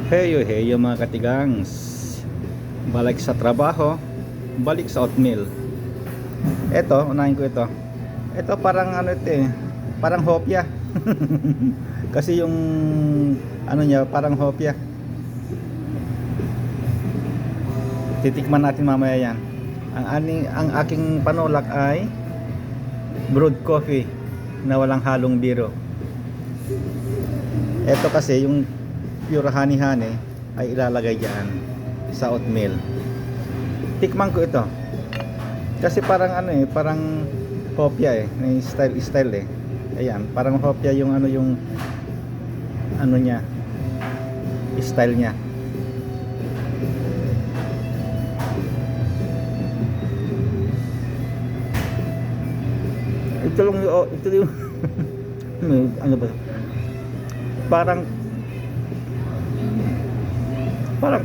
Heyo mga katigangs, balik sa trabaho, balik sa oatmeal. Ito, unahin ko ito. Ito parang ano ito eh, parang hopya. Kasi yung ano niya parang hopya. Titikman natin mamaya yan. Ang aking panulak ay brewed coffee na walang halong biro. Ito kasi yung pure honey ay ilalagay dyan sa oatmeal. Tikman ko ito kasi parang ano eh, parang hopya eh, may style eh. Ayan, parang hopya yung yung ano niya, style niya. Ito yung ano ba, parang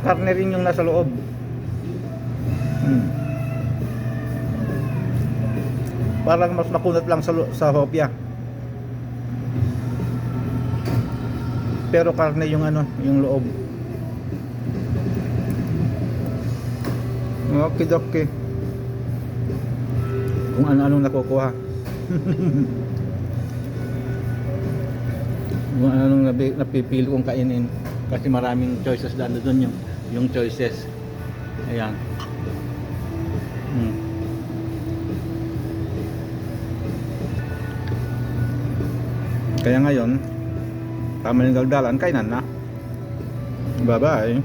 karne rin yung nasa loob. Parang mas makunat lang sa hopya. Pero karne yung yung loob. Okay. Kung ano-anong nakukuha. Kung ano-anong napipili kong kainin. Kasi maraming choices doon yung choices. Ayan. Kaya ngayon, tama yung daldalan, kainan na. Bye bye.